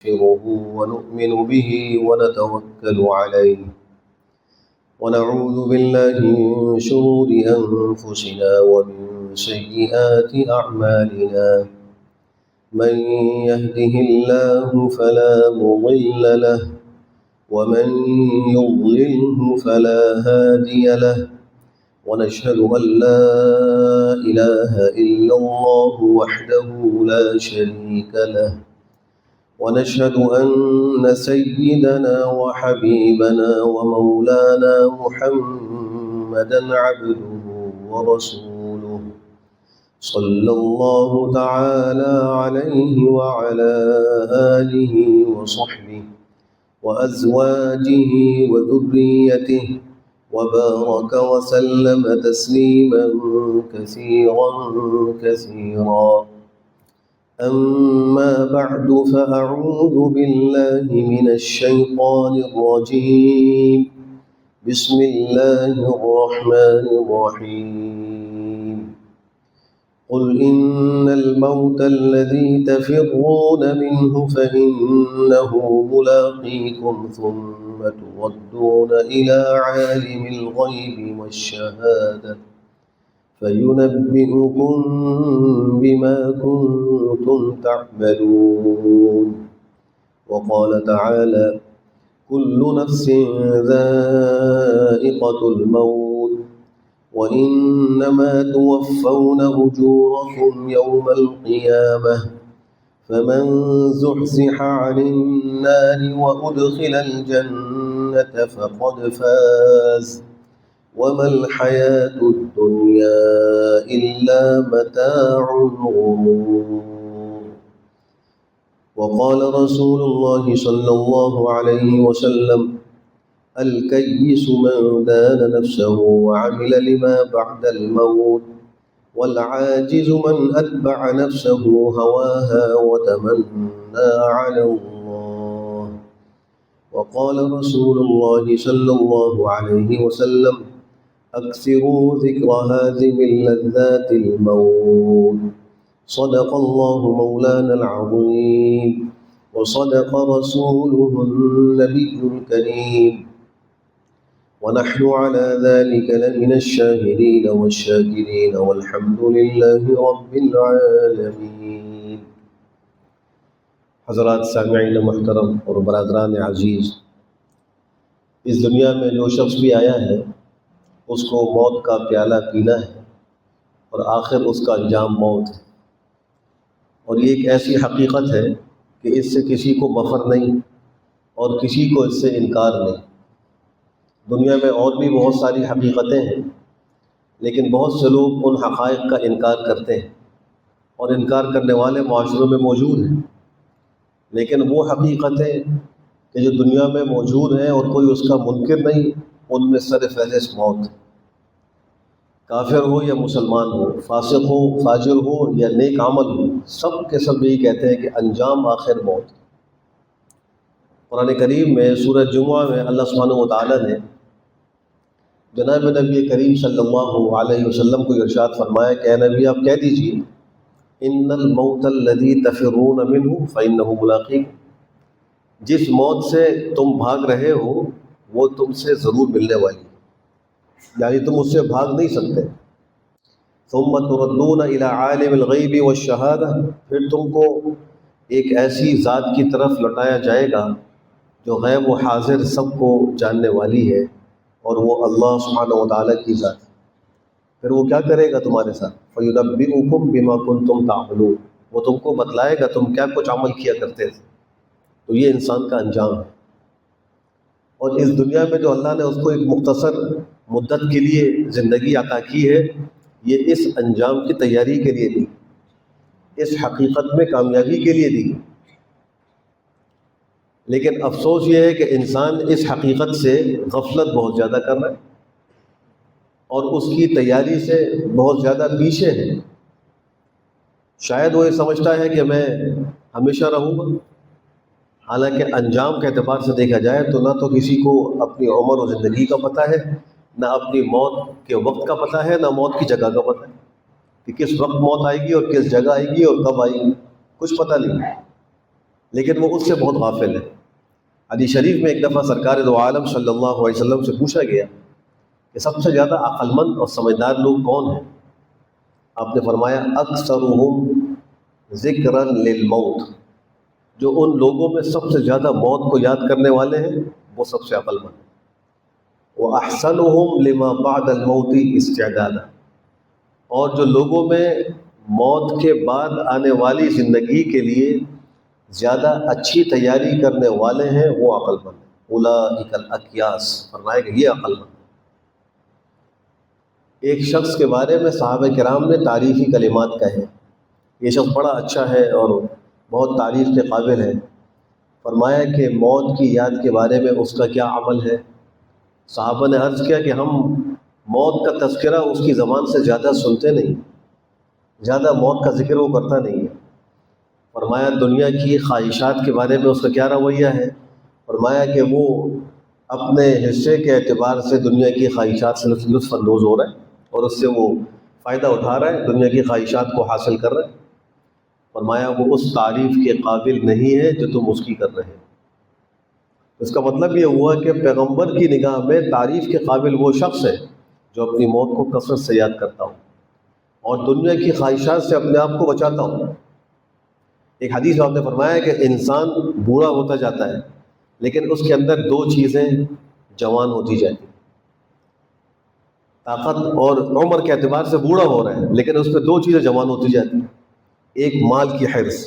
نستغفره ونؤمن به ونتوكل عليه ونعوذ بالله من شرور أنفسنا ومن سيئات أعمالنا من يهده الله فلا مضل له ومن يضلله فلا هادي له ونشهد أن لا إله إلا الله وحده لا شريك له ونشهد أن سيدنا وحبيبنا ومولانا محمدا عبده ورسوله صلى الله تعالى عليه وعلى آله وصحبه وأزواجه وذريته وبارك وسلم تسليما كثيرا كثيرا. أما بعد فأعوذ بالله من الشيطان الرجيم. بسم الله الرحمن الرحيم. قل إن الموت الذي تفرون منه فإنه ملاقيكم ثم تردون إلى عالم الغيب والشهادة فينبئكم بما كنتم تعملون. وقال تعالى كل نفس ذائقة الموت وإنما توفون أجوركم يوم القيامة فمن زحزح عن النار وأدخل الجنة فقد فاز وما الحياة الدنيا إلا متاع الغرور. وقال رسول الله صلى الله عليه وسلم الكيس من دان نفسه وعمل لما بعد الموت والعاجز من أتبع نفسه هواها وتمنى على الله. وقال رسول الله صلى الله عليه وسلم أكثروا ذكر هازم اللذات الموت. صدق الله مولانا العظيم وصدق رسوله النبي الكريم ونحن على ذلك لمن الشاهدين والشاكرين والحمد لله رب العالمين. حضرات سامعین محترم اور برادران عزیز، اس دنیا میں جو شخص بھی آیا ہے اس کو موت کا پیالہ پینا ہے اور آخر اس کا انجام موت ہے، اور یہ ایک ایسی حقیقت ہے کہ اس سے کسی کو مفر نہیں اور کسی کو اس سے انکار نہیں۔ دنیا میں اور بھی بہت ساری حقیقتیں ہیں، لیکن بہت سے لوگ ان حقائق کا انکار کرتے ہیں اور انکار کرنے والے معاشروں میں موجود ہیں، لیکن وہ حقیقتیں کہ جو دنیا میں موجود ہیں اور کوئی اس کا منکر نہیں، ان میں سر فہرست موت ہے۔ کافر ہو یا مسلمان ہو، فاسق ہو، فاجر ہو یا نیک عمل ہو، سب کے سب یہی کہتے ہیں کہ انجام آخر موت۔ قرآن کریم میں سورہ جمعہ میں اللہ سبحانہ و تعالیٰ نے جناب نبی کریم صلی اللہ علیہ وسلم کو ارشاد فرمایا کہ اے نبی آپ کہہ دیجیے ان الموت الذی تفرون منہ فإنہ ملاقیکم، جس موت سے تم بھاگ رہے ہو وہ تم سے ضرور ملنے والی، یعنی تم اس سے بھاگ نہیں سکتے۔ ثم تردون الی عالم الغیب والشہادہ، پھر تم کو ایک ایسی ذات کی طرف لوٹایا جائے گا جو غیب و حاضر سب کو جاننے والی ہے، اور وہ اللہ سبحانہ و تعالیٰ کی ذات ہے۔ پھر وہ کیا کرے گا تمہارے ساتھ؟ فَيُنَبِّئُكُمْ بِمَا كُنْتُمْ تَعْمَلُونَ، وہ تم کو بتلائے گا تم کیا کچھ عمل کیا کرتے تھے۔ تو یہ انسان کا انجام ہے، اور اس دنیا میں جو اللہ نے اس کو ایک مختصر مدت کے لیے زندگی عطا کی ہے، یہ اس انجام کی تیاری کے لیے دی، اس حقیقت میں کامیابی کے لیے دی۔ لیکن افسوس یہ ہے کہ انسان اس حقیقت سے غفلت بہت زیادہ کر رہا ہے اور اس کی تیاری سے بہت زیادہ پیچھے ہے۔ شاید وہ یہ سمجھتا ہے کہ میں ہمیشہ رہوں گا، حالانکہ انجام کے اعتبار سے دیکھا جائے تو نہ تو کسی کو اپنی عمر و زندگی کا پتہ ہے، نہ اپنی موت کے وقت کا پتہ ہے، نہ موت کی جگہ کا پتہ ہے کہ کس وقت موت آئے گی اور کس جگہ آئے گی اور کب آئے گی، کچھ پتہ نہیں۔ لیکن وہ اس سے بہت غافل ہے۔ حدیث شریف میں ایک دفعہ سرکار دو عالم صلی اللہ علیہ وسلم سے پوچھا گیا کہ سب سے زیادہ عقل مند اور سمجھدار لوگ کون ہیں؟ آپ نے فرمایا اکثرهم ذکرا للموت، جو ان لوگوں میں سب سے زیادہ موت کو یاد کرنے والے ہیں وہ سب سے عقل مند ہیں۔ وَأَحْسَنُهُمْ لِمَا بَعْدَ الْمَوْتِ اسْتِعْدَادًا، اور جو لوگوں میں موت کے بعد آنے والی زندگی کے لیے زیادہ اچھی تیاری کرنے والے ہیں وہ عقل مند ہیں۔ اولئک الاکیاس، فرمایا کہ یہ عقل مند ہے۔ ایک شخص کے بارے میں صحابہ کرام نے تعریفی کلمات کہے، یہ شخص بڑا اچھا ہے اور بہت تعریف کے قابل ہے۔ فرمایا کہ موت کی یاد کے بارے میں اس کا کیا عمل ہے؟ صحابہ نے عرض کیا کہ ہم موت کا تذکرہ اس کی زبان سے زیادہ سنتے نہیں، زیادہ موت کا ذکر وہ کرتا نہیں ہے۔ فرمایا دنیا کی خواہشات کے بارے میں اس کا کیا رویہ ہے؟ فرمایا کہ وہ اپنے حصے کے اعتبار سے دنیا کی خواہشات سے لطف اندوز ہو رہا ہے اور اس سے وہ فائدہ اٹھا رہا ہے، دنیا کی خواہشات کو حاصل کر رہا ہے۔ فرمایا وہ اس تعریف کے قابل نہیں ہے جو تم اس کی کر رہے ہیں۔ اس کا مطلب یہ ہوا کہ پیغمبر کی نگاہ میں تعریف کے قابل وہ شخص ہے جو اپنی موت کو کثرت سے یاد کرتا ہوں اور دنیا کی خواہشات سے اپنے آپ کو بچاتا ہوں۔ ایک حدیث میں آپ نے فرمایا کہ انسان بوڑھا ہوتا جاتا ہے لیکن اس کے اندر دو چیزیں جوان ہوتی جاتی ہیں۔ طاقت اور عمر کے اعتبار سے بوڑھا ہو رہا ہے لیکن اس میں دو چیزیں جوان ہوتی جاتی ہیں۔ ایک مال کی حرص،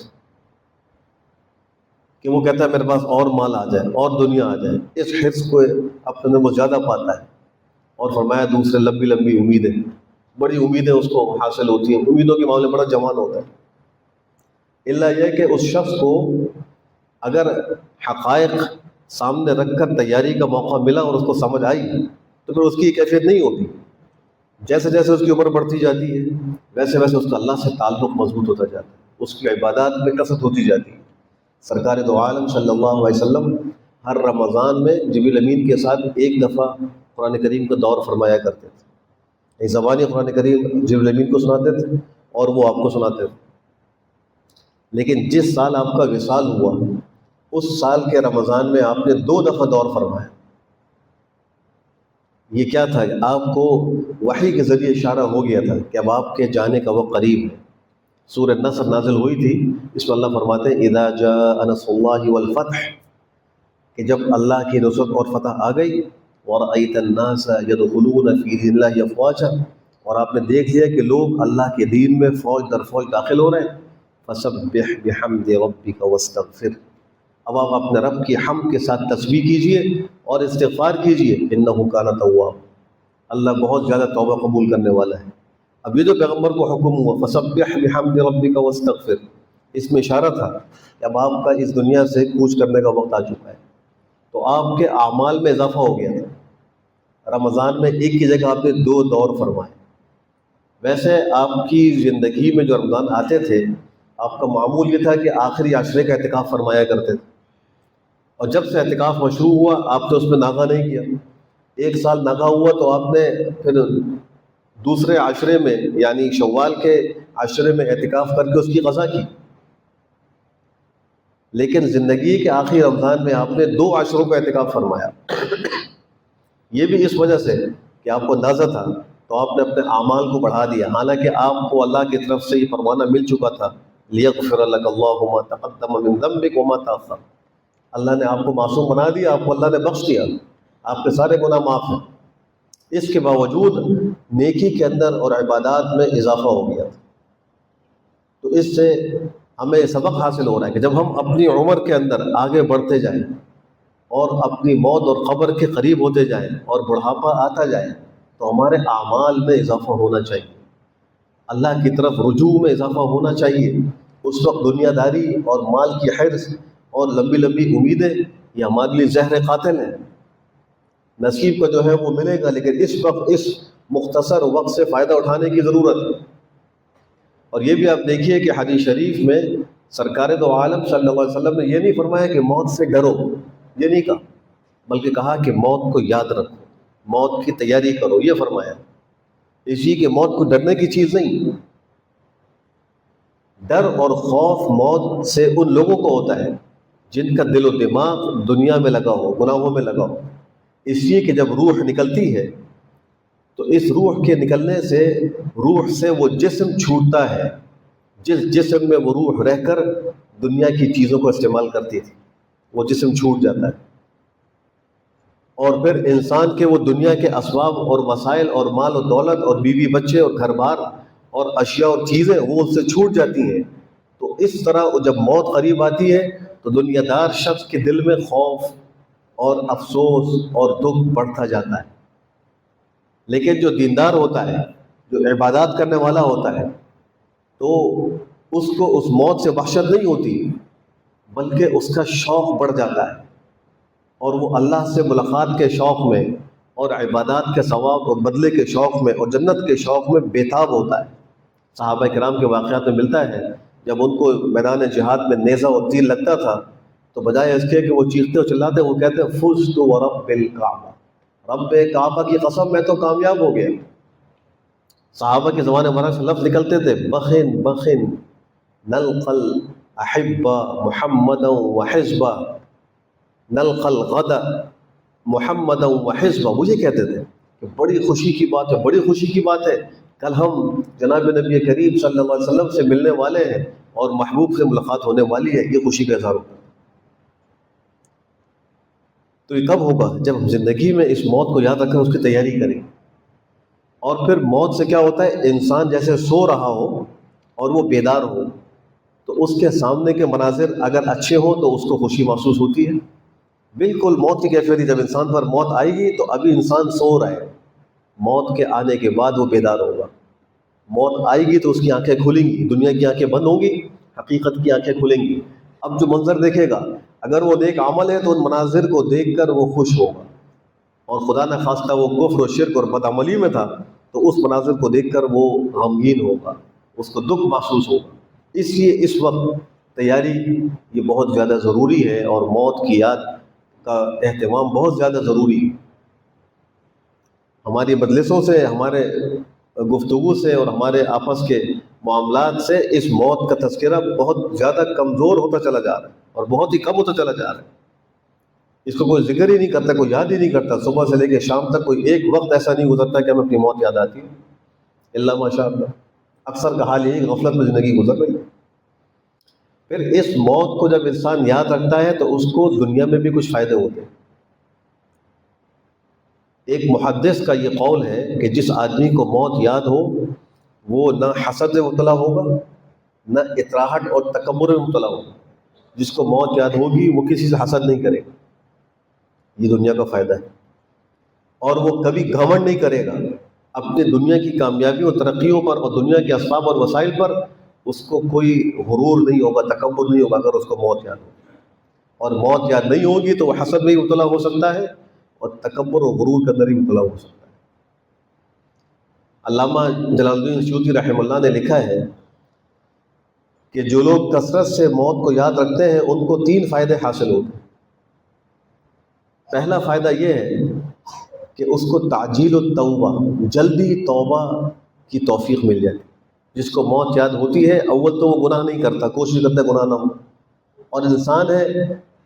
کہ وہ کہتا ہے میرے پاس اور مال آ جائے اور دنیا آ جائے، اس حرص کو اپنے اندر وہ زیادہ پاتا ہے۔ اور فرمایا دوسرے لمبی لمبی امیدیں، بڑی امیدیں اس کو حاصل ہوتی ہیں، امیدوں کے معاملے میں بڑا جوان ہوتا ہے۔ اللہ یہ کہ اس شخص کو اگر حقائق سامنے رکھ کر تیاری کا موقع ملا اور اس کو سمجھ آئی تو پھر اس کی کیفیت نہیں ہوتی۔ جیسے جیسے اس کی عمر بڑھتی جاتی ہے ویسے ویسے اس کا اللہ سے تعلق مضبوط ہوتا جاتا ہے، اس کی عبادات میں کثرت ہوتی جاتی ہے۔ سرکار دو عالم صلی اللہ علیہ وسلم ہر رمضان میں جبریل امین کے ساتھ ایک دفعہ قرآن کریم کا دور فرمایا کرتے تھے۔ ایک زبانی قرآن کریم جبریل امین کو سناتے تھے اور وہ آپ کو سناتے تھے۔ لیکن جس سال آپ کا وصال ہوا اس سال کے رمضان میں آپ نے 2 دفعہ دور فرمایا۔ یہ کیا تھا؟ آپ کو وحی کے ذریعے اشارہ ہو گیا تھا کہ اب آپ کے جانے کا وقت قریب ہے۔ سورہ نصر نازل ہوئی تھی، اس میں اللہ فرماتے ہیں اذا جاء نصر اللہ والفتح، کہ جب اللہ کی نصرت اور فتح آ گئی، ورأیت الناس يدخلون فی دین اللہ افواجا، اور آپ نے دیکھ لیا کہ لوگ اللہ کے دین میں فوج در فوج داخل ہو رہے ہیں، فسبح بحمد ربک واستغفر، اب آپ اپنے رب کی حمد کے ساتھ تسبیح کیجئے اور استغفار کیجئے، انہ کان تواب، اللہ بہت زیادہ توبہ قبول کرنے والا ہے۔ اب یہ جو پیغمبر کو حکم ہوا فسبح بحمد ربک واستغفر، اس میں اشارہ تھا کہ اب آپ کا اس دنیا سے کوچ کرنے کا وقت آ چکا ہے، تو آپ کے اعمال میں اضافہ ہو گیا تھا۔ رمضان میں ایک کی جگہ آپ نے 2 دور فرمائے۔ ویسے آپ کی زندگی میں جو رمضان آتے تھے آپ کا معمول یہ تھا کہ آخری عشرے کا اعتکاف فرمایا کرتے تھے، اور جب سے اعتکاف مشروع ہوا آپ نے اس میں ناغہ نہیں کیا۔ 1 سال ناغہ ہوا تو آپ نے پھر دوسرے عشرے میں یعنی شوال کے عشرے میں اعتکاف کر کے اس کی قضا کی۔ لیکن زندگی کے آخری رمضان میں آپ نے 2 عشروں کا اعتکاف فرمایا، یہ بھی اس وجہ سے کہ آپ کو اندازہ تھا تو آپ نے اپنے اعمال کو بڑھا دیا، حالانکہ آپ کو اللہ کی طرف سے یہ فرمانا مل چکا تھا لیغفر لک اللہ ما تقدم من ذنبک وما تأخر، اللہ نے آپ کو معصوم بنا دیا، آپ کو اللہ نے بخش دیا، آپ کے سارے گناہ معاف ہیں۔ اس کے باوجود نیکی کے اندر اور عبادات میں اضافہ ہو گیا۔ تو اس سے ہمیں سبق حاصل ہو رہا ہے کہ جب ہم اپنی عمر کے اندر آگے بڑھتے جائیں اور اپنی موت اور قبر کے قریب ہوتے جائیں اور بڑھاپا آتا جائے تو ہمارے اعمال میں اضافہ ہونا چاہیے، اللہ کی طرف رجوع میں اضافہ ہونا چاہیے۔ اس وقت دنیا داری اور مال کی حرص اور لمبی لمبی امیدیں یہ ہمارے لیے زہر قاتل ہیں۔ نصیب کا جو ہے وہ ملے گا، لیکن اس وقت اس مختصر وقت سے فائدہ اٹھانے کی ضرورت ہے۔ اور یہ بھی آپ دیکھیے کہ حدیث شریف میں سرکار دو عالم صلی اللہ علیہ وسلم نے یہ نہیں فرمایا کہ موت سے ڈرو، یہ نہیں کہا، بلکہ کہا کہ موت کو یاد رکھو، موت کی تیاری کرو، یہ فرمایا۔ اسی کہ موت کو ڈرنے کی چیز نہیں، ڈر اور خوف موت سے ان لوگوں کو ہوتا ہے جن کا دل و دماغ دنیا میں لگا ہو، گناہوں میں لگا ہو، اس لیے کہ جب روح نکلتی ہے تو اس روح کے نکلنے سے روح سے وہ جسم چھوٹتا ہے، جس جسم میں وہ روح رہ کر دنیا کی چیزوں کو استعمال کرتی تھی، وہ جسم چھوٹ جاتا ہے، اور پھر انسان کے وہ دنیا کے اسباب اور وسائل اور مال و دولت اور بیوی بچے اور گھر بار اور اشیاء اور چیزیں وہ اس سے چھوٹ جاتی ہیں۔ تو اس طرح جب موت قریب آتی ہے تو دنیا دار شخص کے دل میں خوف اور افسوس اور دکھ بڑھتا جاتا ہے، لیکن جو دیندار ہوتا ہے، جو عبادات کرنے والا ہوتا ہے، تو اس کو اس موت سے وحشت نہیں ہوتی، بلکہ اس کا شوق بڑھ جاتا ہے، اور وہ اللہ سے ملاقات کے شوق میں اور عبادات کے ثواب اور بدلے کے شوق میں اور جنت کے شوق میں بےتاب ہوتا ہے۔ صحابہ کرام کے واقعات میں ملتا ہے جب ان کو میدان جہاد میں نیزہ اور تیر لگتا تھا تو بجائے اس کے کہ وہ چیختے اور چلاتے، وہ کہتے ہیں فزت ورب الکعبہ، رب کعبہ کی قسم میں تو کامیاب ہو گیا۔ صحابہ کے زمانے میں سے لفظ نکلتے تھے بخن بخن نلقل احبہ محمدا وحزبہ، نلقل غدا محمدا وحزبہ، مجھے کہتے تھے کہ بڑی خوشی کی بات ہے، بڑی خوشی کی بات ہے، کل ہم جناب نبی کریم صلی اللہ علیہ وسلم سے ملنے والے ہیں اور محبوب سے ملاقات ہونے والی ہے، یہ خوشی کا اظہار ہوتا ہے۔ تو یہ کب ہوگا؟ جب ہم زندگی میں اس موت کو یاد رکھیں، اس کی تیاری کریں۔ اور پھر موت سے کیا ہوتا ہے، انسان جیسے سو رہا ہو اور وہ بیدار ہو تو اس کے سامنے کے مناظر اگر اچھے ہوں تو اس کو خوشی محسوس ہوتی ہے۔ بالکل موت کی کیفیت ہے، جب انسان پر موت آئے گی تو ابھی انسان سو رہا ہے، موت کے آنے کے بعد وہ بیدار ہوگا۔ موت آئے گی تو اس کی آنکھیں کھلیں گی، دنیا کی آنکھیں بند ہوں گی، حقیقت کی آنکھیں کھلیں گی۔ اب جو منظر دیکھے گا، اگر وہ نیک عمل ہے تو ان مناظر کو دیکھ کر وہ خوش ہوگا، اور خدا نہ خواستہ وہ کفر و شرک اور بدعملی میں تھا تو اس مناظر کو دیکھ کر وہ غمگین ہوگا، اس کو دکھ محسوس ہوگا۔ اس لیے اس وقت تیاری یہ بہت زیادہ ضروری ہے، اور موت کی یاد کا اہتمام بہت زیادہ ضروری ہے۔ ہماری مجلسوں سے، ہمارے گفتگو سے اور ہمارے آپس کے معاملات سے اس موت کا تذکرہ بہت زیادہ کمزور ہوتا چلا جا رہا ہے اور بہت ہی کم ہوتا چلا جا رہا ہے۔ اس کو کوئی ذکر ہی نہیں کرتا، کوئی یاد ہی نہیں کرتا۔ صبح سے لے کے شام تک کوئی ایک وقت ایسا نہیں گزرتا کہ ہمیں اپنی موت یاد آتی ہے، اللہ ماشاء اللہ۔ اکثر کا حال یہی غفلت میں زندگی گزر رہی ہے۔ پھر اس موت کو جب انسان یاد رکھتا ہے تو اس کو دنیا میں بھی کچھ فائدے ہوتے ہیں۔ ایک محدث کا یہ قول ہے کہ جس آدمی کو موت یاد ہو وہ نہ حسد میں مبتلا ہوگا، نہ اطراحٹ اور تکبر میں مبتلا ہوگا۔ جس کو موت یاد ہوگی وہ کسی سے حسد نہیں کرے گا، یہ دنیا کا فائدہ ہے، اور وہ کبھی گھمنڈ نہیں کرے گا اپنے دنیا کی کامیابیوں اور ترقیوں پر اور دنیا کے اسباب اور وسائل پر۔ اس کو کوئی غرور نہیں ہوگا، تکبر نہیں ہوگا اگر اس کو موت یاد ہو، اور موت یاد نہیں ہوگی تو وہ حسد میں ہی مبتلا ہو سکتا ہے اور تکبر اور غرور کے اندر ہی مبتلا ہو سکتا ہے۔ علامہ جلال الدین سیوطی رحمہ اللہ نے لکھا ہے کہ جو لوگ کثرت سے موت کو یاد رکھتے ہیں ان کو 3 فائدے حاصل ہوتے ہیں۔ پہلا فائدہ یہ ہے کہ اس کو تعجیل التوبہ، جلدی توبہ کی توفیق مل جائے۔ جس کو موت یاد ہوتی ہے اول تو وہ گناہ نہیں کرتا، کوشش کرتا ہے گناہ نہ ہو، اور انسان ہے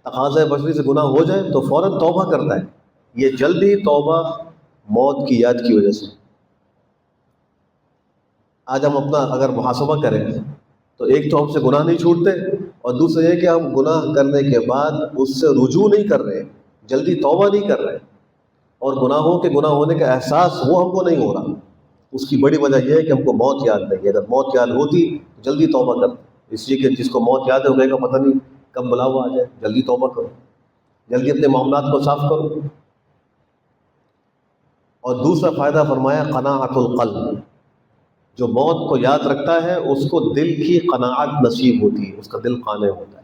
تقاضۂ بشری سے گناہ ہو جائے تو فوراً توبہ کرتا ہے۔ یہ جلدی توبہ موت کی یاد کی وجہ سے۔ آج ہم اپنا اگر محاسبہ کریں تو ایک تو ہم سے گناہ نہیں چھوٹتے، اور دوسرا یہ کہ ہم گناہ کرنے کے بعد اس سے رجوع نہیں کر رہے، جلدی توبہ نہیں کر رہے، اور گناہوں کے گناہ ہونے کا احساس وہ ہم کو نہیں ہو رہا۔ اس کی بڑی وجہ یہ ہے کہ ہم کو موت یاد نہیں ہے۔ اگر موت یاد ہوتی تو جلدی توبہ کرتے، اس لیے کہ جس کو موت یاد ہے وہ کہے گا پتہ نہیں کب بلاوا آ جائے، جلدی توبہ کرو، جلدی اپنے معاملات کو صاف کرو۔ اور دوسرا فائدہ فرمایا قناعت القلب، جو موت کو یاد رکھتا ہے اس کو دل کی قناعت نصیب ہوتی ہے، اس کا دل قانع ہوتا ہے،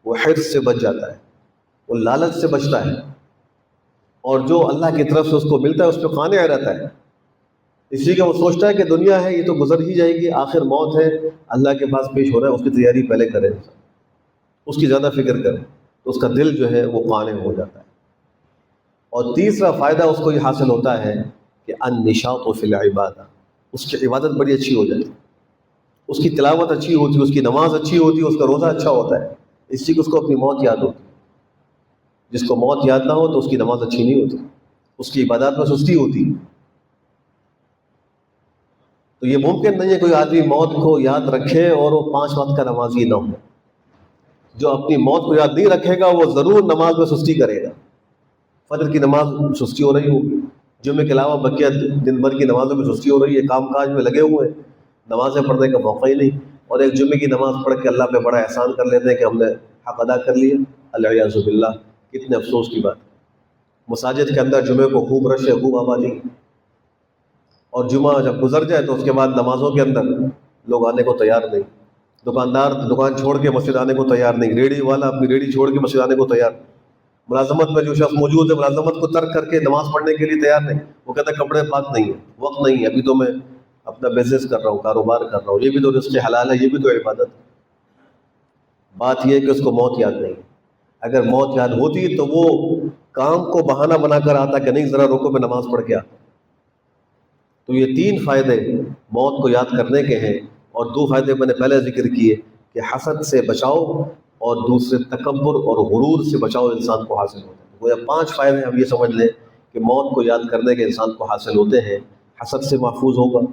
وہ حرص سے بچ جاتا ہے، وہ لالچ سے بچتا ہے، اور جو اللہ کی طرف سے اس کو ملتا ہے اس پہ قانع رہتا ہے۔ اس لیے کہ وہ سوچتا ہے کہ دنیا ہے یہ تو گزر ہی جائے گی، آخر موت ہے، اللہ کے پاس پیش ہو رہا ہے، اس کی تیاری پہلے کرے، اس کی زیادہ فکر کرے تو اس کا دل جو ہے وہ قانع ہو جاتا ہے۔ اور تیسرا فائدہ اس کو یہ حاصل ہوتا ہے کہ النشاط فی العبادہ، اس کی عبادت بڑی اچھی ہو جاتی ہے، اس کی تلاوت اچھی ہوتی ہے، اس کی نماز اچھی ہوتی ہے، اس کا روزہ اچھا ہوتا ہے، اس لیے کہ اس کو اپنی موت یاد ہوتی ہے۔ جس کو موت یاد نہ ہو تو اس کی نماز اچھی نہیں ہوتی، اس کی عبادات میں سستی ہوتی۔ تو یہ ممکن نہیں ہے کوئی آدمی موت کو یاد رکھے اور وہ 5 وقت کا نمازی نہ ہو۔ جو اپنی موت کو یاد نہیں رکھے گا وہ ضرور نماز میں سستی کرے گا۔ فجر کی نماز سستی ہو رہی ہوگی، جمعے کے علاوہ بقیہ دن بھر کی نمازوں میں سستی ہو رہی ہے، کام کاج میں لگے ہوئے ہیں، نمازیں پڑھنے کا موقع ہی نہیں، اور ایک جمعے کی نماز پڑھ کے اللہ پہ بڑا احسان کر لیتے ہیں کہ ہم نے حق ادا کر لیا۔ العیاذ باللہ، کتنے افسوس کی بات۔ مساجد کے اندر جمعے کو خوب رش ہے، خوب آبادی، اور جمعہ جب گزر جائے تو اس کے بعد نمازوں کے اندر لوگ آنے کو تیار نہیں، دکاندار دکان چھوڑ کے مسجد آنے کو تیار نہیں، ریڑھی والا اپنی ریڑھی چھوڑ کے مسجد آنے کو تیار نہیں، ملازمت میں جو شخص موجود ہے ملازمت کو ترک کر کے نماز پڑھنے کے لیے تیار نہیں، وہ کہتا ہے کپڑے پاک نہیں ہیں، وقت نہیں ہے، ابھی تو میں اپنا بزنس کر رہا ہوں، کاروبار کر رہا ہوں، یہ بھی تو رزق حلال ہے، یہ بھی تو عبادت ہے۔ بات یہ ہے کہ اس کو موت یاد نہیں۔ اگر موت یاد ہوتی تو وہ کام کو بہانہ بنا کر آتا کہ نہیں ذرا روکو میں نماز پڑھ کے آتا۔ تو یہ 3 فائدے موت کو یاد کرنے کے ہیں، اور 2 فائدے میں نے پہلے ذکر کیے کہ حسد سے بچاؤ، اور دوسرے تکبر اور غرور سے بچاؤ انسان کو حاصل ہوتا ہے۔ گویا 5 فائدے ہم یہ سمجھ لیں کہ موت کو یاد کرنے کے انسان کو حاصل ہوتے ہیں۔ حسد سے محفوظ ہوگا،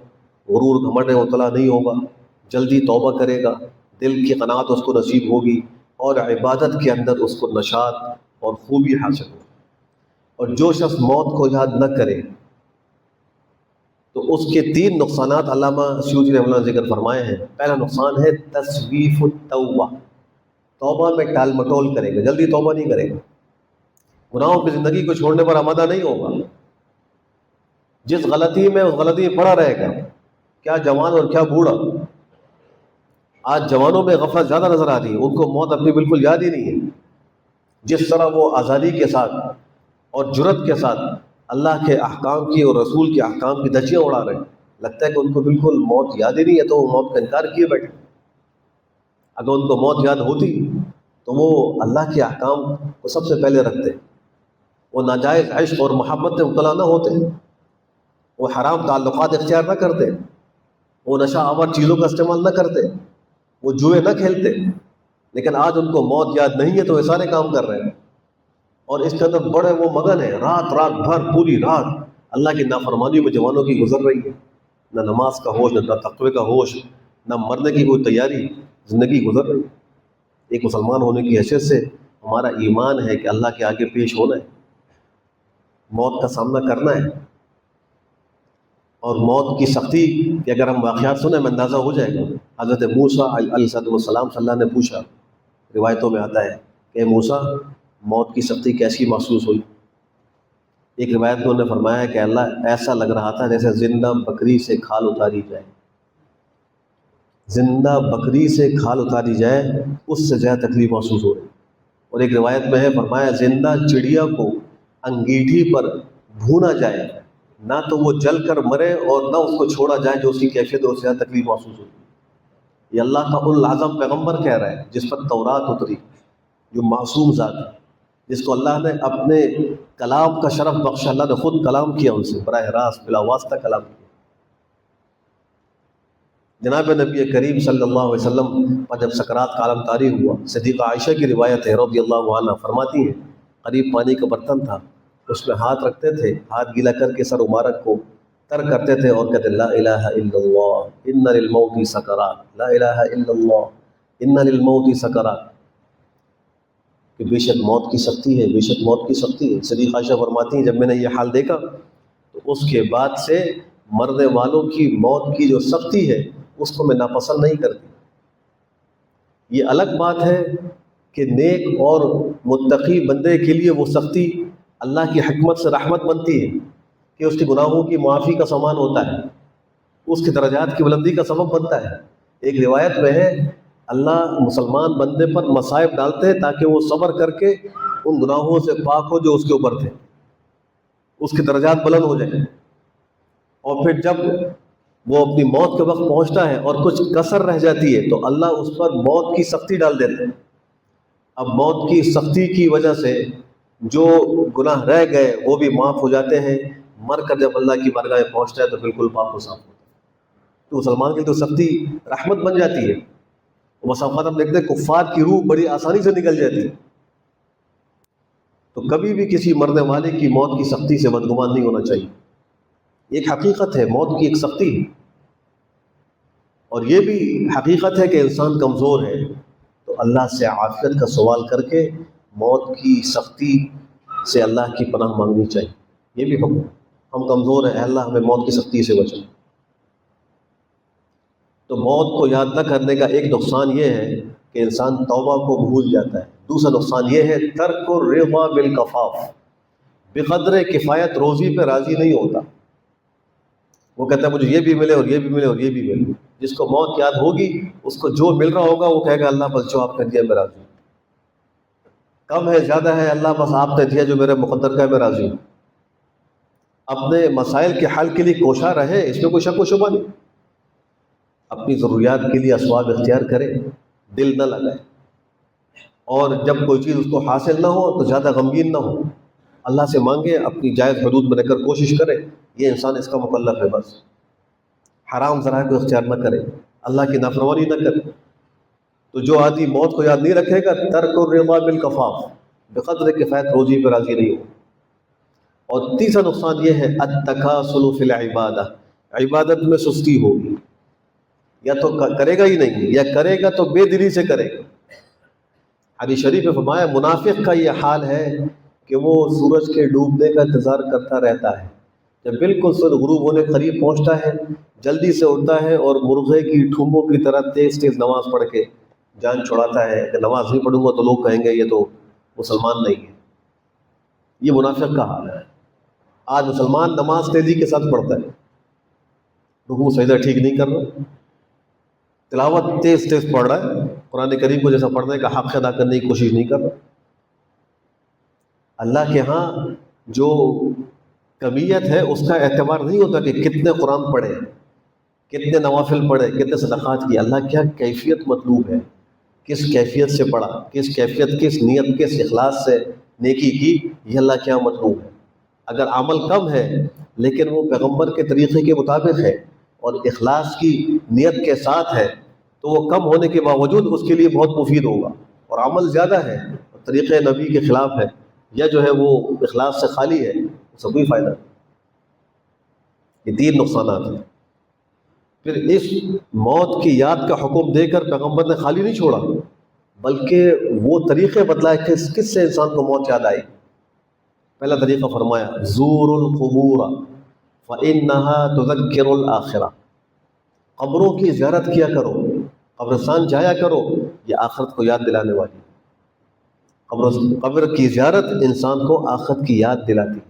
غرور گھمنڈ میں مبتلا نہیں ہوگا، جلدی توبہ کرے گا، دل کی قناعت اس کو نصیب ہوگی، اور عبادت کے اندر اس کو نشاط اور خوبی حاصل ہوگی۔ اور جو شخص موت کو یاد نہ کرے تو اس کے 3 نقصانات علامہ سیوطی رحمہ اللہ نے ذکر فرمائے ہیں۔ پہلا نقصان ہے تسویف التوبہ، توبہ میں ٹال مٹول کرے گا، جلدی توبہ نہیں کرے گا، گناہوں کی زندگی کو چھوڑنے پر آمادہ نہیں ہوگا، جس غلطی میں اس غلطی میں پڑا رہے گا، کیا جوان اور کیا بوڑھا۔ آج جوانوں میں غفلت زیادہ نظر آ رہی ہے، ان کو موت اپنی بالکل یاد ہی نہیں ہے۔ جس طرح وہ آزادی کے ساتھ اور جرت کے ساتھ اللہ کے احکام کی اور رسول کے احکام کی دھجیاں اڑا رہے ہیں، لگتا ہے کہ ان کو بالکل موت یاد ہی نہیں ہے، تو وہ موت کا انکار کیے بیٹھے۔ اگر ان کو موت یاد ہوتی تو وہ اللہ کے احکام کو سب سے پہلے رکھتے، وہ ناجائز عشق اور محبت میں مبتلا نہ ہوتے، وہ حرام تعلقات اختیار نہ کرتے، وہ نشہ آور چیزوں کا استعمال نہ کرتے، وہ جوئے نہ کھیلتے۔ لیکن آج ان کو موت یاد نہیں ہے تو وہ سارے کام کر رہے ہیں، اور اس کے اندر بڑے وہ مگن ہیں، رات بھر پوری رات اللہ کی نافرمانی میں جوانوں کی گزر رہی ہے، نہ نماز کا ہوش، نہ تقوی کا ہوش، نہ مرنے کی کوئی تیاری، زندگی گزر رہی ہے۔ ایک مسلمان ہونے کی حیثیت سے ہمارا ایمان ہے کہ اللہ کے آگے پیش ہونا ہے، موت کا سامنا کرنا ہے، اور موت کی سختی کہ اگر ہم واقعات سنیں میں اندازہ ہو جائے گا۔ حضرت موسیٰ علیہ السلام صلی اللہ نے پوچھا، روایتوں میں آتا ہے کہ موسیٰ موت کی سختی کیسی محسوس ہوئی؟ ایک روایت میں انہوں نے فرمایا کہ اللہ ایسا لگ رہا تھا جیسے زندہ بکری سے کھال اتاری جائے، زندہ بکری سے کھال اتاری جائے اس سے زیادہ تکلیف محسوس ہو رہی۔ اور ایک روایت میں ہے فرمایا زندہ چڑیا کو انگیٹھی پر بھونا جائے، نہ تو وہ جل کر مرے اور نہ اس کو چھوڑا جائے جو اس کی کیفیت اور اس سے زیادہ تکلیف محسوس ہوتی۔ یہ اللہ کا العظم پیغمبر کہہ رہا ہے جس پر تورات اتری، جو معصوم ذات ہے، جس کو اللہ نے اپنے کلام کا شرف بخشا، اللہ نے خود کلام کیا ان سے، براہ راست بلا واسطہ کلام کیا۔ جناب نبی کریم صلی اللہ علیہ وسلم پر جب سکرات کا عالم طاری ہوا، صدیقہ عائشہ کی روایت ہے رضی اللہ عنہ، فرماتی ہیں قریب پانی کا برتن تھا، اس میں ہاتھ رکھتے تھے، ہاتھ گیلا کر کے سر مبارک کو تر کرتے تھے اور کہتے لا الہ الا اللہ ان للموت سکرات، لا الہ الا اللہ ان للموت سکرات، کہ بے شک موت کی سختی ہے، بے شک موت کی سختی ہے۔ صدیقہ عائشہ فرماتی ہیں جب میں نے یہ حال دیکھا تو اس کے بعد سے مرنے والوں کی موت کی جو سختی ہے اس کو میں ناپسند نہیں کرتی۔ یہ الگ بات ہے کہ نیک اور متقی بندے کے لیے وہ سختی اللہ کی حکمت سے رحمت بنتی ہے کہ اس کے گناہوں کی معافی کا سامان ہوتا ہے، اس کے درجات کی بلندی کا سبب بنتا ہے۔ ایک روایت میں ہے اللہ مسلمان بندے پر مصائب ڈالتے ہیں تاکہ وہ صبر کر کے ان گناہوں سے پاک ہو جو اس کے اوپر تھے، اس کے درجات بلند ہو جائیں، اور پھر جب وہ اپنی موت کے وقت پہنچتا ہے اور کچھ کسر رہ جاتی ہے تو اللہ اس پر موت کی سختی ڈال دیتے ہیں۔ اب موت کی سختی کی وجہ سے جو گناہ رہ گئے وہ بھی معاف ہو جاتے ہیں، مر کر جب اللہ کی بارگاہ میں پہنچتا ہے تو بالکل پاک و صاف ہوتا ہے۔ تو مسلمان کی تو سختی رحمت بن جاتی ہے۔ بس اوقات ہم دیکھتے ہیں کفار کی روح بڑی آسانی سے نکل جاتی ہے، تو کبھی بھی کسی مرنے والے کی موت کی سختی سے بدگمان نہیں ہونا چاہیے. ایک حقیقت ہے موت کی ایک سختی، اور یہ بھی حقیقت ہے کہ انسان کمزور ہے، تو اللہ سے عافیت کا سوال کر کے موت کی سختی سے اللہ کی پناہ مانگنی چاہیے. یہ بھی ہم کمزور ہیں، اے اللہ ہمیں موت کی سختی سے بچا. تو موت کو یاد نہ کرنے کا ایک نقصان یہ ہے کہ انسان توبہ کو بھول جاتا ہے. دوسرا نقصان یہ ہے ترک الرضا بالکفاف، بقدر کفایت روزی پہ راضی نہیں ہوتا. وہ کہتا ہے مجھے یہ بھی ملے اور یہ بھی ملے اور یہ بھی ملے. جس کو موت یاد ہوگی اس کو جو مل رہا ہوگا وہ کہے گا اللہ بس جو آپ نے دیا میں راضی ہوں. کم ہے زیادہ ہے اللہ بس آپ نے دیا جو میرے مقدر کا ہے میں راضی ہوں. اپنے مسائل کے حل کے لیے کوشاں رہے، اس میں کوئی شک و شبہ نہیں. اپنی ضروریات کے لیے اسباب اختیار کرے، دل نہ لگائے، اور جب کوئی چیز اس کو حاصل نہ ہو تو زیادہ غمگین نہ ہو. اللہ سے مانگے، اپنی جائز حدود میں رہ کر کوشش کرے. یہ انسان اس کا مکلف ہے. بس حرام ذرائع کو اختیار نہ کرے، اللہ کی نافرمانی نہ کرے. تو جو آدمی موت کو یاد نہیں رکھے گا ترک الرضا بالکفاف، بقدر کفایت روزی پہ راضی نہیں ہو. اور تیسرا نقصان یہ ہے التکاسل فی العبادہ، عبادت میں سستی ہوگی. یا تو کرے گا ہی نہیں، یا کرے گا تو بے دلی سے کرے گا. حدیث شریف میں فرمایا منافق کا یہ حال ہے کہ وہ سورج کے ڈوبنے کا انتظار کرتا رہتا ہے. جب بالکل سورج غروب ہونے کے قریب پہنچتا ہے جلدی سے اٹھتا ہے اور مرغے کی ٹھوموں کی طرح تیز تیز نماز پڑھ کے جان چھڑاتا ہے کہ نماز نہیں پڑھوں گا تو لوگ کہیں گے یہ تو مسلمان نہیں ہے. یہ منافق کا حال ہے. آج مسلمان نماز تیزی کے ساتھ پڑھتا ہے، رکوع سجدہ ٹھیک نہیں کر رہا، تلاوت تیز تیز پڑھ رہا ہے، قرآن کریم کو جیسا پڑھنے کا حق ادا کرنے کی کوشش نہیں کر رہا. اللہ کے ہاں جو کمیت ہے اس کا اعتبار نہیں ہوتا کہ کتنے قرآن پڑھے، کتنے نوافل پڑھے، کتنے صدقات کی. اللہ کیا کیفیت مطلوب ہے، کس کیفیت سے پڑھا، کس کیفیت، کس نیت، کس اخلاص سے نیکی کی، یہ اللہ کیا مطلوب ہے. اگر عمل کم ہے لیکن وہ پیغمبر کے طریقے کے مطابق ہے اور اخلاص کی نیت کے ساتھ ہے تو وہ کم ہونے کے باوجود اس کے لیے بہت مفید ہوگا. اور عمل زیادہ ہے اور طریقے نبی کے خلاف ہے یا جو ہے وہ اخلاص سے خالی ہے، اس سے کوئی فائدہ نہیں. یہ تین نقصانات ہیں. پھر اس موت کی یاد کا حکم دے کر پیغمبر نے خالی نہیں چھوڑا بلکہ وہ طریقے بتلائے کس سے انسان کو موت یاد آئی. پہلا طریقہ فرمایا زور القبور فإنها تذکر الآخرہ، قبروں کی زیارت کیا کرو، قبرستان جایا کرو، یہ آخرت کو یاد دلانے والی. قبر کی زیارت انسان کو آخرت کی یاد دلاتی.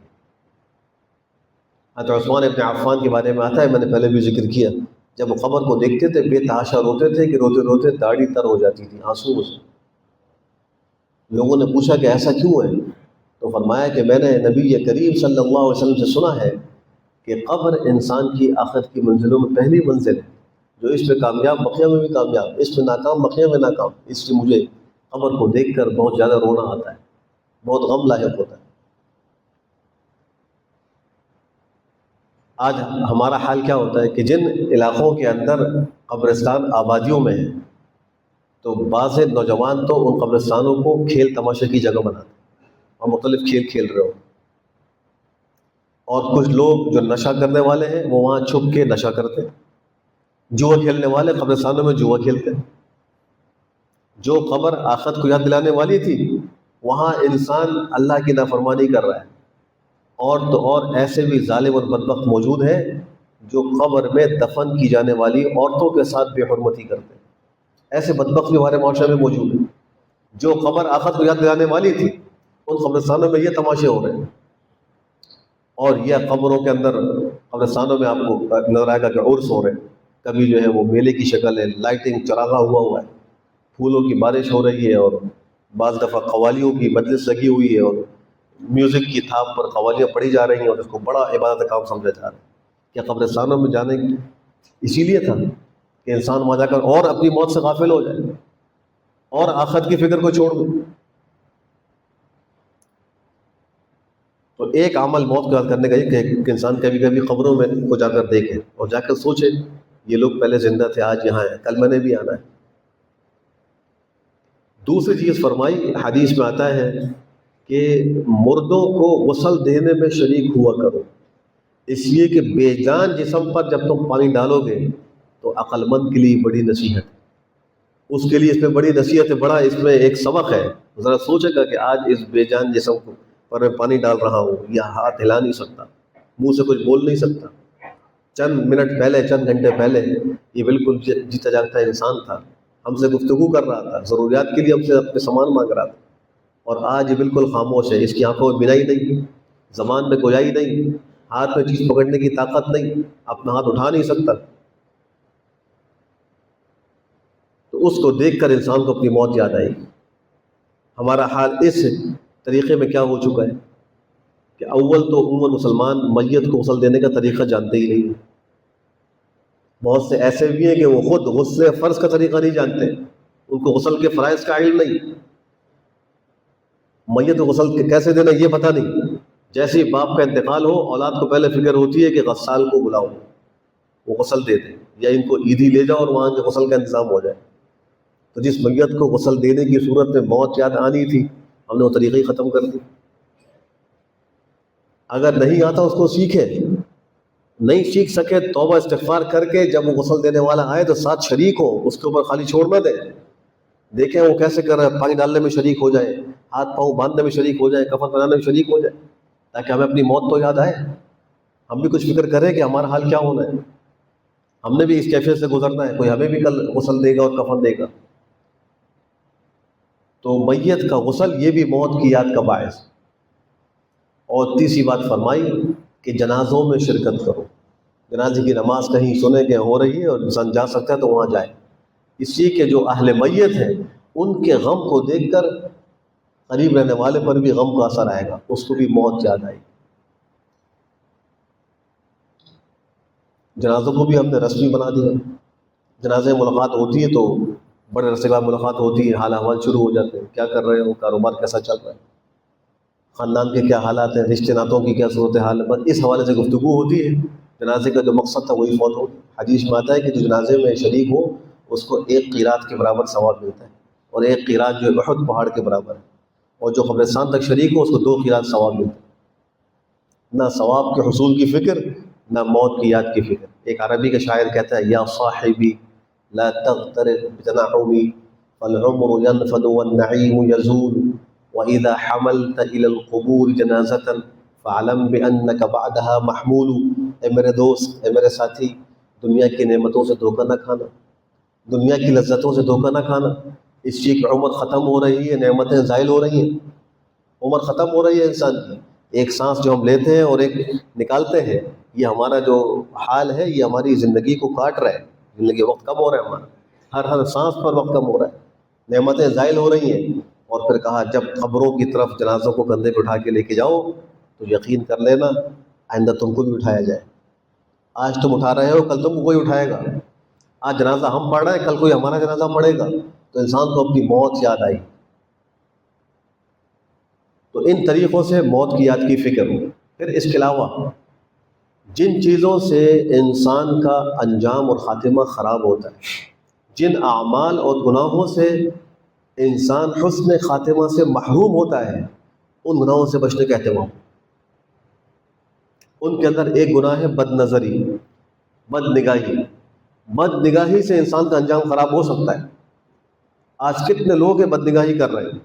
حضرت عثمان ابن عفان کے بارے میں آتا ہے، میں نے پہلے بھی ذکر کیا، جب وہ قبر کو دیکھتے تھے بے تحاشا روتے تھے کہ روتے روتے داڑھی تر ہو جاتی تھی آنسو سے. لوگوں نے پوچھا کہ ایسا کیوں ہے؟ تو فرمایا کہ میں نے نبی کریم صلی اللہ علیہ وسلم سے سنا ہے کہ قبر انسان کی آخرت کی منزلوں میں پہلی منزل ہے. جو اس میں کامیاب بقیہ میں بھی کامیاب، اس میں ناکام بقیہ میں ناکام. اس لیے مجھے قبر کو دیکھ کر بہت زیادہ رونا آتا ہے، بہت غم لاحق ہوتا ہے. آج ہمارا حال کیا ہوتا ہے کہ جن علاقوں کے اندر قبرستان آبادیوں میں ہیں تو بعض نوجوان تو ان قبرستانوں کو کھیل تماشے کی جگہ بناتے ہیں اور مختلف کھیل کھیل رہے ہو. اور کچھ لوگ جو نشہ کرنے والے ہیں وہ وہاں چھپ کے نشہ کرتے ہیں. جوا کھیلنے والے قبرستانوں میں جوا کھیلتے ہیں. جو قبر آخرت کو یاد دلانے والی تھی وہاں انسان اللہ کی نافرمانی کر رہا ہے. اور تو اور ایسے بھی ظالم اور بدبخت موجود ہیں جو قبر میں دفن کی جانے والی عورتوں کے ساتھ بے حرمتی کرتے ہیں. ایسے بدبخت بھی ہمارے معاشرے میں موجود ہیں. جو قبر آخرت کو یاد دلانے والی تھی ان قبرستانوں میں یہ تماشے ہو رہے ہیں. اور یہ قبروں کے اندر قبرستانوں میں آپ کو نظر آئے گا کہ عرس ہو رہے ہیں. کبھی جو ہے وہ میلے کی شکل ہے، لائٹنگ چراغا ہوا ہے، پھولوں کی بارش ہو رہی ہے، اور بعض دفعہ قوالیوں کی مجلس لگی ہوئی ہے اور میوزک کی تھاپ پر قوالیاں پڑھی جا رہی ہیں اور اس کو بڑا عبادت کام سمجھا جا رہا ہے. کیا قبرستانوں میں جانے اسی لیے تھا کہ انسان وہاں جا کر اور اپنی موت سے غافل ہو جائے اور آخرت کی فکر کو چھوڑ دے. تو ایک عمل موت کو یاد کرنے کا یہ کہ انسان کبھی کبھی قبروں میں کو جا کر دیکھے اور جا کر سوچے یہ لوگ پہلے زندہ تھے، آج یہاں ہیں، کل میں نے بھی آنا ہے. دوسری چیز فرمائی، حدیث میں آتا ہے کہ مردوں کو غسل دینے میں شریک ہوا کرو، اس لیے کہ بے جان جسم پر جب تم پانی ڈالو گے تو عقل مند کے لیے بڑی نصیحت ہے، اس کے لیے اس میں بڑی نصیحت ہے، بڑا اس میں ایک سبق ہے۔ ذرا سوچے گا کہ آج اس بے جان جسم پر میں پانی ڈال رہا ہوں، یہ ہاتھ ہلا نہیں سکتا، منہ سے کچھ بول نہیں سکتا، چند منٹ پہلے، چند گھنٹے پہلے یہ بالکل جیتا جاگتا انسان تھا، ہم سے گفتگو کر رہا تھا، ضروریات کے لیے ہم سے اپنے سامان مانگ رہا تھا، اور آج یہ بالکل خاموش ہے، اس کی آنکھوں میں بینائی نہیں، زبان میں گویائی نہیں، ہاتھ میں چیز پکڑنے کی طاقت نہیں، اپنا ہاتھ اٹھا نہیں سکتا۔ تو اس کو دیکھ کر انسان کو اپنی موت یاد آئے گی۔ ہمارا حال اس طریقے میں کیا ہو چکا ہے کہ اول تو عموماً مسلمان میت کو غسل دینے کا طریقہ جانتے ہی نہیں، بہت سے ایسے بھی ہیں کہ وہ خود غسل فرض کا طریقہ نہیں جانتے، ان کو غسل کے فرائض کا علم نہیں، میت کو غسل کیسے دینا یہ پتہ نہیں۔ جیسے ہی باپ کا انتقال ہو، اولاد کو پہلے فکر ہوتی ہے کہ غسال کو بلاؤ، وہ غسل دے دیں، یا ان کو عیدی لے جاؤ اور وہاں کے غسل کا انتظام ہو جائے۔ تو جس میت کو غسل دینے کی صورت میں موت یاد آنی تھی، ہم نے وہ طریقہ ہی ختم کر دی۔ اگر نہیں آتا اس کو سیکھے، نہیں سیکھ سکے توبہ استغفار کر کے جب وہ غسل دینے والا آئے تو ساتھ شریک ہو، اس کے اوپر خالی چھوڑ نہ دیں، دیکھیں وہ کیسے کر رہا ہے، پانی ڈالنے میں شریک ہو جائے، ہاتھ پاؤں باندھنے میں شریک ہو جائے، کفن بنانے میں شریک ہو جائے، تاکہ ہمیں اپنی موت تو یاد آئے، ہم بھی کچھ فکر کریں کہ ہمارا حال کیا ہونا ہے، ہم نے بھی اس کیفیت سے گزرنا ہے، کوئی ہمیں بھی کل غسل دے گا اور کفن دے گا۔ تو میت کا غسل یہ بھی موت کی یاد کا باعث۔ اور تیسری بات فرمائی کہ جنازوں میں شرکت کرو، جنازے کی نماز کہیں سنے کہ ہو رہی ہے اور انسان جا سکتا ہے تو وہاں جائے، اس لیے کہ جو اہل میت ہیں ان کے غم کو دیکھ کر قریب رہنے والے پر بھی غم کا اثر آئے گا، اس کو بھی موت یاد آئے گی۔ جنازوں کو بھی ہم نے رسمی بنا دیا، جنازے میں ملاقات ہوتی ہے تو بڑے عرصے بعد ملاقات ہوتی ہے، حال احوال شروع ہو جاتے ہیں، کیا کر رہے ہو، کاروبار کیسا چل رہا ہے، خاندان کے کیا حالات ہیں، رشتے ناتوں کی کیا صورتحال ہے، بس اس حوالے سے گفتگو ہوتی ہے۔ جنازے کا جو مقصد تھا وہی فوت ہو۔ حدیث میں آتا ہے کہ جو جنازے میں شریک ہو اس کو 1 قیراط کے برابر ثواب ملتا ہے، اور 1 قیراط جو احد پہاڑ کے برابر ہے، اور جو قبرستان تک شریک ہو اس کو 2 قیراط ثواب ملتا ہے۔ نہ ثواب کے حصول کی فکر، نہ موت کی یاد کی فکر۔ ایک عربی کا شاعر کہتا ہے، یا صاحبی لا تغترر بتنعمی فالعمر ينفد والنعیم یزول وَإِذَا حَمَلْتَ إِلَى الْقُبُورِ جَنَازَةً فَاعْلَمْ بِأَنَّكَ بَعْدَهَا مَحْمُولُ۔ اے میرے دوست، اے میرے ساتھی، دنیا کی نعمتوں سے دھوکہ نہ کھانا، دنیا کی لذتوں سے دھوکہ نہ کھانا، اس لیے کہ عمر ختم ہو رہی ہے، نعمتیں زائل ہو رہی ہیں، عمر ختم ہو رہی ہے انسان کی۔ ایک سانس جو ہم لیتے ہیں اور ایک نکالتے ہیں، یہ ہمارا جو حال ہے یہ ہماری زندگی کو کاٹ رہا ہے، زندگی وقت کم ہو رہا ہے ہمارا، ہر سانس پر وقت کم ہو رہا ہے، نعمتیں زائل ہو رہی ہیں۔ اور پھر کہا جب قبروں کی طرف جنازوں کو کندھے پہ اٹھا کے لے کے جاؤ تو یقین کر لینا آئندہ تم کو بھی اٹھایا جائے، آج تم اٹھا رہے ہو کل تم کو کوئی اٹھائے گا، آج جنازہ ہم پڑھ رہے ہیں کل کوئی ہمارا جنازہ پڑھے گا، تو انسان کو اپنی موت یاد آئی۔ تو ان طریقوں سے موت کی یاد کی فکر ہو۔ پھر اس کے علاوہ جن چیزوں سے انسان کا انجام اور خاتمہ خراب ہوتا ہے، جن اعمال اور گناہوں سے انسان حسن خاتمہ سے محروم ہوتا ہے، ان گناہوں سے بچنے کا اہتمام۔ ان کے اندر ایک گناہ ہے بد نظری، بد نگاہی۔ بد نگاہی سے انسان کا انجام خراب ہو سکتا ہے۔ آج کتنے لوگ ہیں بد نگاہی کر رہے ہیں،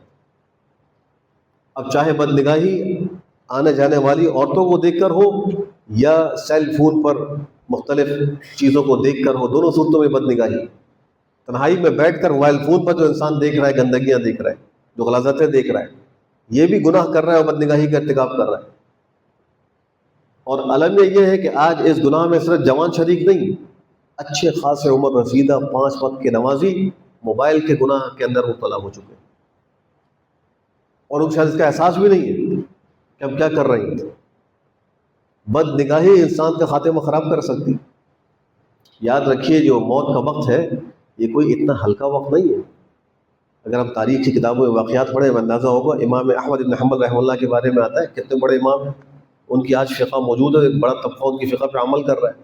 اب چاہے بد نگاہی آنے جانے والی عورتوں کو دیکھ کر ہو یا سیل فون پر مختلف چیزوں کو دیکھ کر ہو، دونوں صورتوں میں بد نگاہی۔ تنہائی میں بیٹھ کر موبائل فون پر جو انسان دیکھ رہا ہے، گندگیاں دیکھ رہا ہے، جو غلاظتیں دیکھ رہا ہے، یہ بھی گناہ کر رہا ہے اور بد نگاہی کا ارتکاب کر رہا ہے۔ اور المیہ یہ ہے کہ آج اس گناہ میں صرف جوان شریک نہیں، اچھے خاصے عمر رسیدہ 5 وقت کے نمازی موبائل کے گناہ کے اندر مبتلا ہو چکے ہیں، اور ان کو شاید اس کا احساس بھی نہیں ہے کہ ہم کیا کر رہے ہیں۔ بد نگاہی انسان کا خاتمہ خراب کر سکتی۔ یاد رکھیے جو موت کا وقت ہے یہ کوئی اتنا ہلکا وقت نہیں ہے۔ اگر ہم تاریخ کی کتابوں میں واقعات پڑھیں میں اندازہ ہوگا، امام احمد بن حنبل رحمہ اللہ کے بارے میں آتا ہے، کتنے بڑے امام ہیں، ان کی آج فقہ موجود ہے، ایک بڑا طبقہ ان کی فقہ پہ عمل کر رہا ہے۔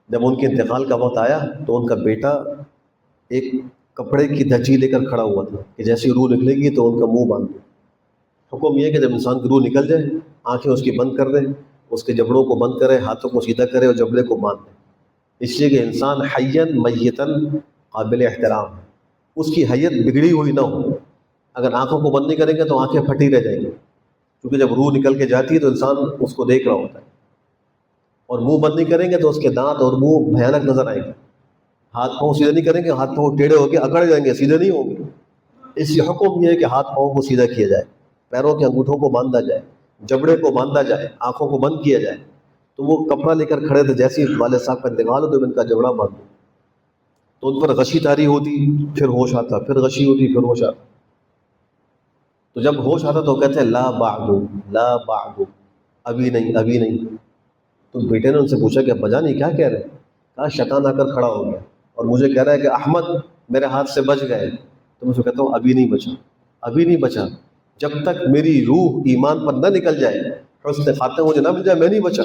جب ان کے انتقال کا وقت آیا تو ان کا بیٹا ایک کپڑے کی دھچی لے کر کھڑا ہوا تھا کہ جیسی روح نکلے گی تو ان کا منہ باندھ دو۔ حکم یہ ہے کہ جب انسان کی روح نکل جائے آنکھیں اس کی بند کر دیں، اس کے جبڑوں کو بند کرے، ہاتھوں کو سیدھا کرے اور جبڑے کو باندھ دے، اس لیے کہ انسان حیاً میتاً قابل احترام ہے، اس کی حیت بگڑی ہوئی نہ ہو۔ اگر آنکھوں کو بند نہیں کریں گے تو آنکھیں پھٹی رہ جائیں گی، کیونکہ جب روح نکل کے جاتی ہے تو انسان اس کو دیکھ رہا ہوتا ہے، اور منہ بند نہیں کریں گے تو اس کے دانت اور منہ بھیانک نظر آئیں گے، ہاتھ پاؤں سیدھے نہیں کریں گے، ہاتھ پاؤں ٹیڑھے ہو کے اکڑ جائیں گے، سیدھے نہیں ہوں گے۔ اس لیے حکم یہ ہے کہ ہاتھ پاؤں کو سیدھا کیا جائے، پیروں کے انگوٹھوں کو باندھا جائے، جبڑے کو باندھا جائے، آنکھوں کو بند کیا جائے۔ تو وہ کپڑا لے کر کھڑے تھے، جیسے ہی والد صاحب کا انتقال ہو تو ان کا جبڑا باندھ دو، تو ان پر غشی طاری ہوتی، پھر ہوش آتا، پھر غشی ہوتی، پھر ہوش آتا۔ تو جب ہوش آتا تو کہتے ہیں لا بعد، لا بعد، ابھی نہیں، ابھی نہیں۔ تو بیٹے نے ان سے پوچھا کہ ابا جان یہ کیا کہہ رہے ہیں؟ کہا شیطان آ کر کھڑا ہو گیا اور مجھے کہہ رہا ہے کہ احمد میرے ہاتھ سے بچ گئے۔ تو میں اسے کہتا ہوں ابھی نہیں بچا، ابھی نہیں بچا، جب تک میری روح ایمان پر نہ نکل جائے، حسن خاتمہ مجھے نہ مل جائے، میں نہیں بچا۔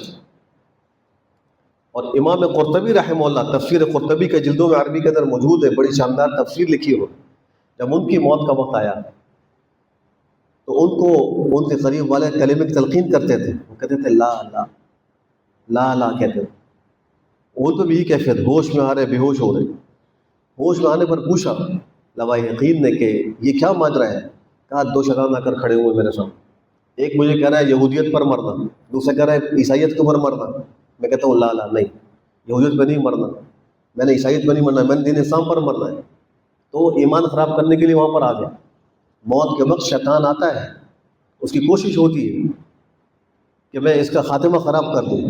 اور امام قرطبی رحمہ اللہ، تفسیر قرطبی کے جلدوں میں عربی کے اندر موجود ہے، بڑی شاندار تفسیر لکھی ہو۔ جب ان کی موت کا وقت آیا تو ان کو ان کے قریب والے کلمے کی تلقین کرتے تھے، وہ کہتے تھے لا لا لا لا کہتے تھے۔ ان پہ بھی یہی کیفیت، ہوش میں آ رہے، بے ہوش ہو رہے۔ ہوش میں آنے پر پوچھا لوا یقین نے کہ یہ کیا ماجرا ہے؟ کہا دو شیطان آ کر کھڑے ہوئے میرے سامنے، ایک مجھے کہہ رہا ہے یہودیت پر مرنا، دوسرا کہہ رہا ہے عیسائیت کے اوپر مرنا۔ میں کہتا ہوں لا لا نہیں، یہودیت پہ نہیں مرنا، میں نے عیسائیت پہ نہیں مرنا، میں نے دین اسلام پر مرنا ہے۔ تو ایمان خراب کرنے کے لیے وہاں پر آ گیا۔ موت کے وقت شیطان آتا ہے، اس کی کوشش ہوتی ہے کہ میں اس کا خاتمہ خراب کر دوں،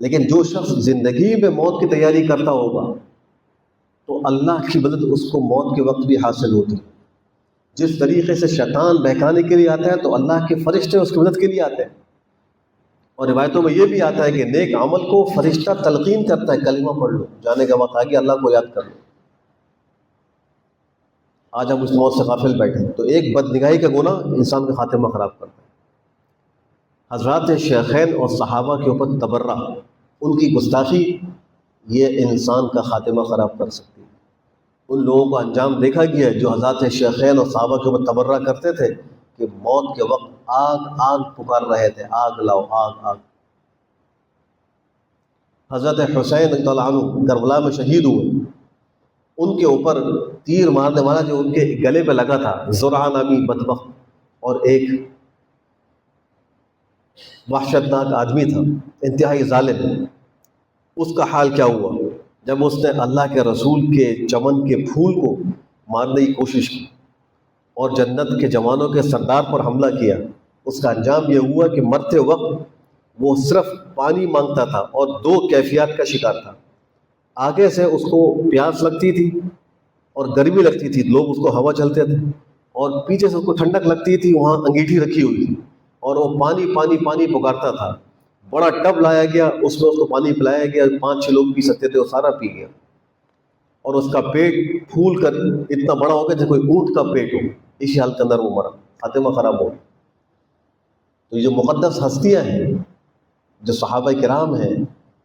لیکن جو شخص زندگی میں موت کی تیاری کرتا ہوگا تو اللہ کی مدد اس کو موت کے وقت بھی حاصل ہوتی ہے۔ جس طریقے سے شیطان بہکانے کے لیے آتا ہے تو اللہ کے فرشتے اس کی مدد کے لیے آتے ہیں۔ اور روایتوں میں یہ بھی آتا ہے کہ نیک عمل کو فرشتہ تلقین کرتا ہے، کلمہ پڑھ لو، جانے کا وقت آ گیا، اللہ کو یاد کر لو۔ آج ہم اس موت سے غافل بیٹھے، تو ایک بدنگاہی کا گناہ انسان کا خاتمہ خراب کرتا ہے۔ حضرات شیخین اور صحابہ کے اوپر تبرہ، ان کی گستاخی، یہ انسان کا خاتمہ خراب کر سکتی ہے۔ ان لوگوں کا انجام دیکھا گیا ہے جو حضرات شیخین اور صحابہ کے اوپر تبرہ کرتے تھے کہ موت کے وقت آگ آگ پکار رہے تھے، آگ لاؤ، آگ آگ۔ حضرت حسین رضی اللہ عنہ کربلا میں شہید ہوئے، ان کے اوپر تیر مارنے والا جو ان کے گلے پہ لگا تھا، زرعہ نامی بدبخت اور ایک وحشتناک آدمی تھا، انتہائی ظالم، اس کا حال کیا ہوا جب اس نے اللہ کے رسول کے چمن کے پھول کو مارنے کی کوشش کی اور جنت کے جوانوں کے سردار پر حملہ کیا؟ اس کا انجام یہ ہوا کہ مرتے وقت وہ صرف پانی مانگتا تھا اور دو کیفیات کا شکار تھا۔ آگے سے اس کو پیاس لگتی تھی اور گرمی لگتی تھی، لوگ اس کو ہوا چلتے تھے، اور پیچھے سے اس کو ٹھنڈک لگتی تھی، وہاں انگیٹھی رکھی ہوئی تھی، اور وہ پانی پانی پانی پکارتا تھا۔ بڑا ٹب لایا گیا، اس میں اس کو پانی پلایا گیا، 5-6 لوگ پی سکتے تھے، وہ سارا پی گیا، اور اس کا پیٹ پھول کر اتنا بڑا ہو گیا جیسے کوئی اونٹ کا پیٹ ہو۔ اسی حال کے اندر وہ مرا، خاتمہ خراب ہو۔ تو یہ جو مقدس ہستیاں ہیں، جو صحابہ کرام ہیں،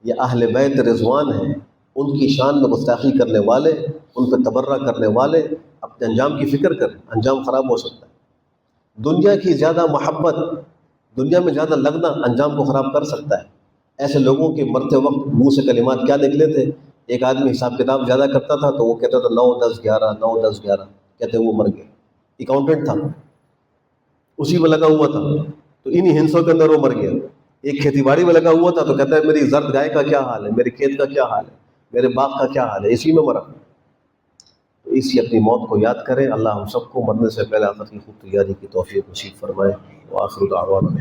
یہ اہل بیت رضوان ہیں، ان کی شان میں گستاخی کرنے والے، ان پہ تبرہ کرنے والے اپنے انجام کی فکر کریں، انجام خراب ہو سکتا ہے۔ دنیا کی زیادہ محبت، دنیا میں زیادہ لگنا انجام کو خراب کر سکتا ہے۔ ایسے لوگوں کے مرتے وقت منہ سے کلمات کیا نکلے تھے؟ ایک آدمی حساب کتاب زیادہ کرتا تھا تو وہ کہتا تھا 9 10 11 9 10 11، کہتے وہ مر گئے۔ اکاؤنٹنٹ تھا، اسی میں لگا ہوا تھا، تو انہی ہنسوں کے اندر وہ مر گیا۔ ایک کھیتی باڑی میں لگا ہوا تھا تو کہتا ہے میری زرد گائے کا کیا حال ہے، میرے کھیت کا کیا حال ہے، میرے باغ کا کیا حال ہے، اسی میں مرا۔ تو اسی اپنی موت کو یاد کریں۔ اللہ ہم سب کو مرنے سے پہلے آخرت کی خوب تیاری کی توفیق نصیب فرمائے۔ وآخر دعوانا